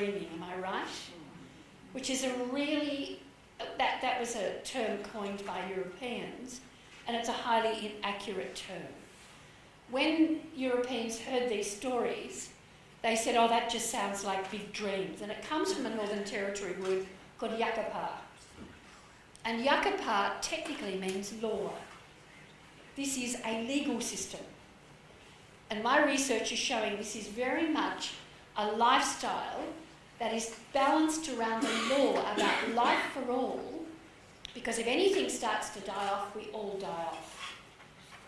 dreaming, am I right? Which is a really, that was a term coined by Europeans, and it's a highly inaccurate term. When Europeans heard these stories, they said, oh, that just sounds like big dreams. And it comes from a Northern Territory word called yakapa. And yakapa technically means law. This is a legal system. And my research is showing this is very much a lifestyle that is balanced around the law about life for all, because if anything starts to die off, we all die off.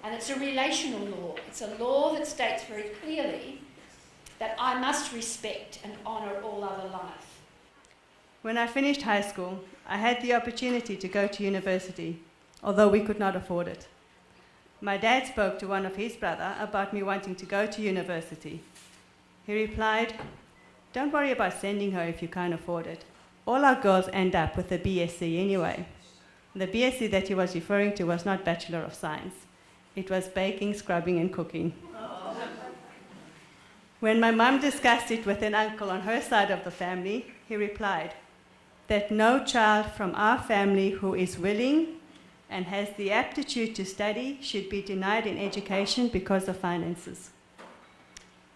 And it's a relational law. It's a law that states very clearly that I must respect and honour all other life. When I finished high school, I had the opportunity to go to university, although we could not afford it. My dad spoke to one of his brother about me wanting to go to university. He replied, don't worry about sending her if you can't afford it. All our girls end up with a BSc anyway. The BSc that he was referring to was not Bachelor of Science. It was baking, scrubbing and cooking. When my mum discussed it with an uncle on her side of the family, he replied that no child from our family who is willing and has the aptitude to study should be denied in education because of finances.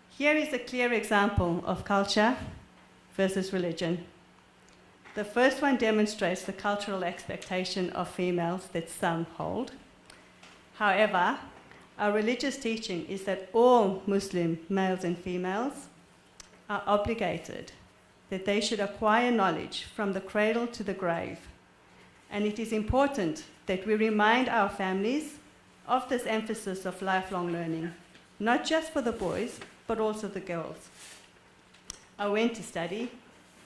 Here is a clear example of culture versus religion. The first one demonstrates the cultural expectation of females that some hold. However, our religious teaching is that all Muslim males and females are obligated, that they should acquire knowledge from the cradle to the grave. And it is important that we remind our families of this emphasis of lifelong learning, not just for the boys, but also the girls. I went to study,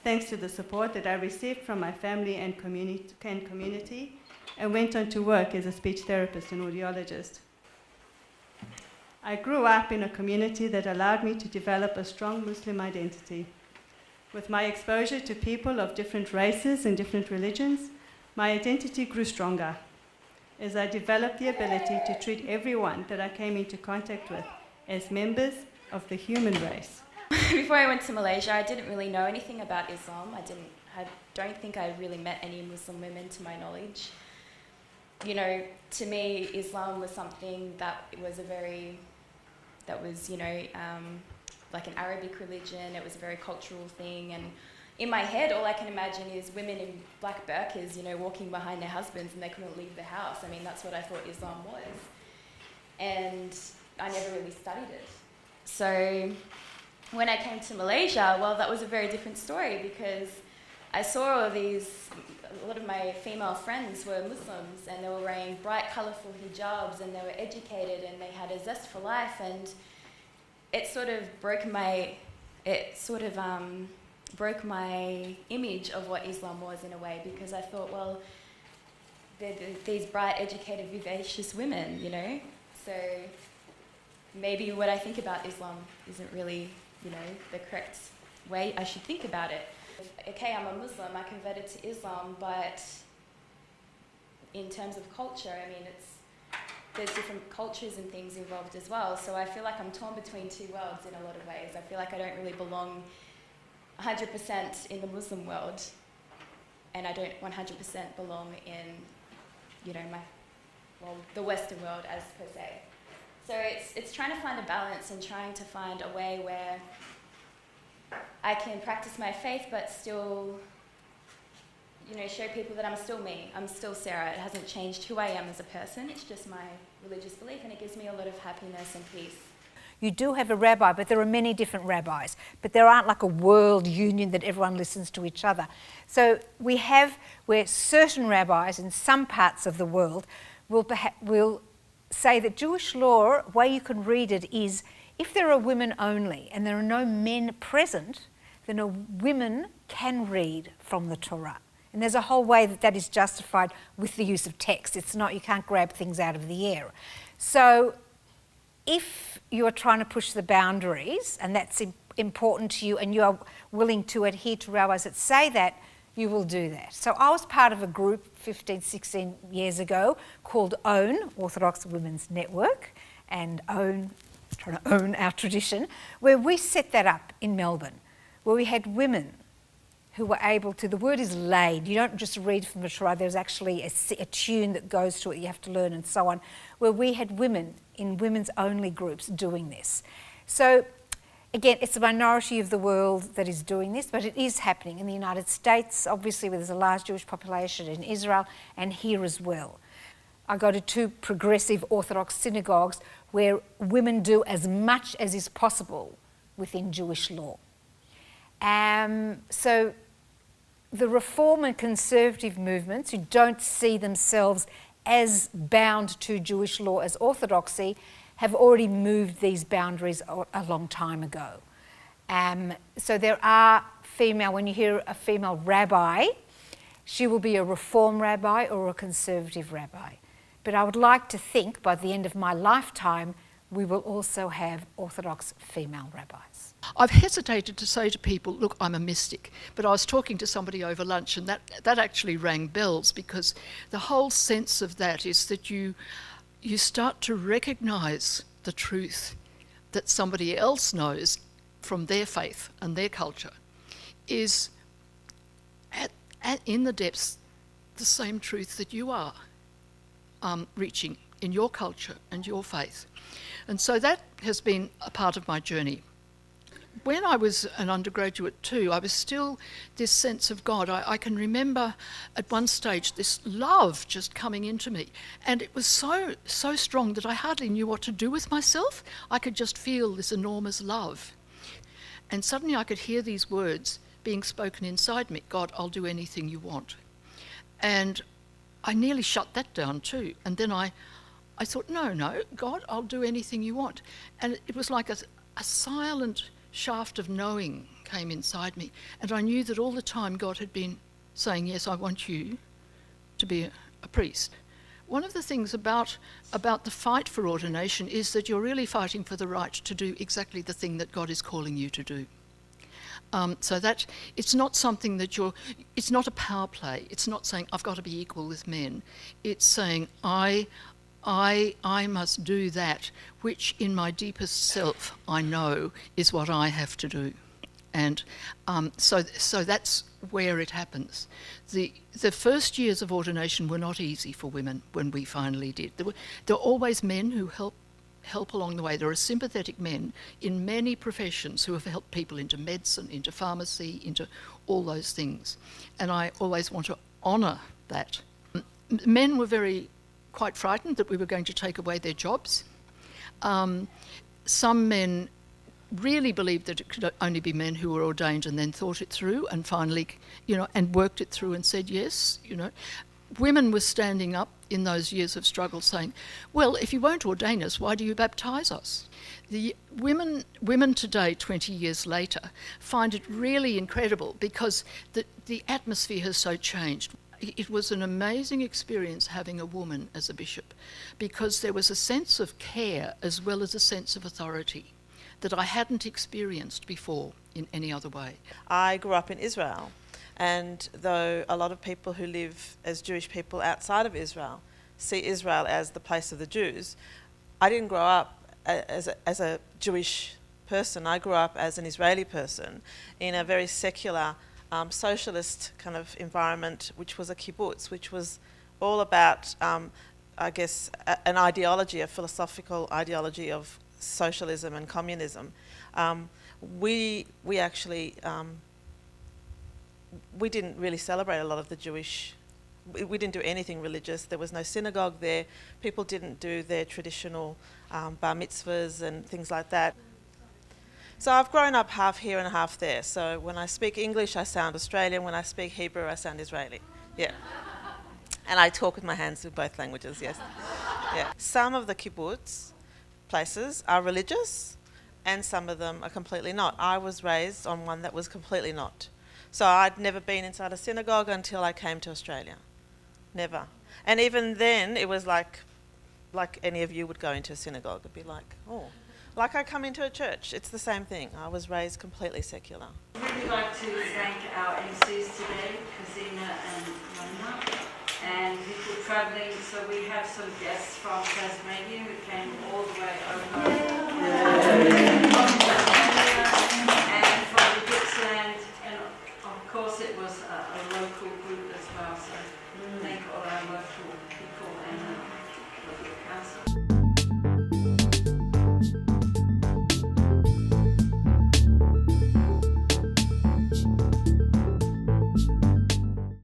thanks to the support that I received from my family and community, and went on to work as a speech therapist and audiologist. I grew up in a community that allowed me to develop a strong Muslim identity. With my exposure to people of different races and different religions, my identity grew stronger as I developed the ability to treat everyone that I came into contact with as members of the human race. Before I went to Malaysia, I didn't really know anything about Islam. I don't think I really met any Muslim women to my knowledge. You know, to me, Islam was something that was like an Arabic religion. It was a very cultural thing, and in my head, all I can imagine is women in black burqas, walking behind their husbands and they couldn't leave the house. I mean, that's what I thought Islam was. And I never really studied it. So when I came to Malaysia, well, that was a very different story, because I saw a lot of my female friends were Muslims, and they were wearing bright, colourful hijabs, and they were educated, and they had a zest for life, and it sort of broke my image of what Islam was, in a way, because I thought, well, they're these bright, educated, vivacious women, so maybe what I think about Islam isn't really, the correct way I should think about it. Okay, I'm a Muslim, I converted to Islam, but in terms of culture, I mean, there's different cultures and things involved as well, so I feel like I'm torn between two worlds in a lot of ways. I feel like I don't really belong 100% in the Muslim world, and I don't 100% belong in, the Western world as per se. So it's trying to find a balance and trying to find a way where I can practice my faith but still, show people that I'm still me. I'm still Sarah. It hasn't changed who I am as a person. It's just my religious belief, and it gives me a lot of happiness and peace. You do have a rabbi, but there are many different rabbis. But there aren't like a world union that everyone listens to each other. So we have where certain rabbis in some parts of the world will say that Jewish law, the way you can read it is, if there are women only and there are no men present, then a women can read from the Torah. And there's a whole way that is justified with the use of text. It's not, you can't grab things out of the air. So if you're trying to push the boundaries, and that's important to you, and you are willing to adhere to rabbis that say that, you will do that. So I was part of a group 15, 16 years ago called OWN, Orthodox Women's Network, and trying to own our tradition, where we set that up in Melbourne, where we had women who were able to, the word is laid, you don't just read from the Torah, there's actually a tune that goes to it you have to learn and so on, where we had women in women's only groups doing this. So again, it's a minority of the world that is doing this, but it is happening in the United States, obviously where there's a large Jewish population, in Israel and here as well. I go to 2 progressive Orthodox synagogues where women do as much as is possible within Jewish law. So the reform and conservative movements who don't see themselves as bound to Jewish law as orthodoxy have already moved these boundaries a long time ago. So there are female, when you hear a female rabbi, she will be a reform rabbi or a conservative rabbi. But I would like to think by the end of my lifetime, we will also have Orthodox female rabbis. I've hesitated to say to people, look, I'm a mystic, but I was talking to somebody over lunch and that actually rang bells, because the whole sense of that is that you start to recognise the truth that somebody else knows from their faith and their culture is in the depths the same truth that you are reaching in your culture and your faith. And so that has been a part of my journey. When I was an undergraduate too, I was still this sense of God. I can remember at one stage this love just coming into me, and it was so strong that I hardly knew what to do with myself. I could just feel this enormous love. And suddenly I could hear these words being spoken inside me, God, I'll do anything you want. And I nearly shut that down too. And then I thought, no, God, I'll do anything you want. And it was like a silent shaft of knowing came inside me. And I knew that all the time God had been saying, yes, I want you to be a priest. One of the things about the fight for ordination is that you're really fighting for the right to do exactly the thing that God is calling you to do. So that it's not something that it's not a power play. It's not saying I've got to be equal with men. It's saying I must do that which in my deepest self I know is what I have to do. And so that's where it happens. The first years of ordination were not easy for women when we finally did. There were always men who help along the way. There are sympathetic men in many professions who have helped people into medicine, into pharmacy, into all those things. And I always want to honour that. Men were quite frightened that we were going to take away their jobs. Some men really believed that it could only be men who were ordained and then thought it through and finally, and worked it through and said yes, Women were standing up in those years of struggle saying, well, if you won't ordain us, why do you baptise us? The women today, 20 years later, find it really incredible because the atmosphere has so changed. It was an amazing experience having a woman as a bishop because there was a sense of care as well as a sense of authority that I hadn't experienced before in any other way. I grew up in Israel. And though a lot of people who live as Jewish people outside of Israel see Israel as the place of the Jews, I didn't grow up as a Jewish person. I grew up as an Israeli person in a very secular, socialist kind of environment, which was a kibbutz, which was all about, I guess, an ideology, a philosophical ideology of socialism and communism. We actually... we didn't really celebrate a lot of the Jewish, we didn't do anything religious. There was no synagogue there. People didn't do their traditional bar mitzvahs and things like that. So I've grown up half here and half there. So when I speak English, I sound Australian. When I speak Hebrew, I sound Israeli. Yeah. And I talk with my hands with both languages, yes. Yeah. Some of the kibbutz places are religious and some of them are completely not. I was raised on one that was completely not. So I'd never been inside a synagogue until I came to Australia. Never. And even then, it was like any of you would go into a synagogue. It'd be like, oh, like I come into a church. It's the same thing. I was raised completely secular. I'd really like to thank our MCs today, Kazina and Mona, and people travelling. So we have some guests from Tasmania who came all the way over. And from the Gippsland, and of course it was a local group as well, so thank all our local people and the local council.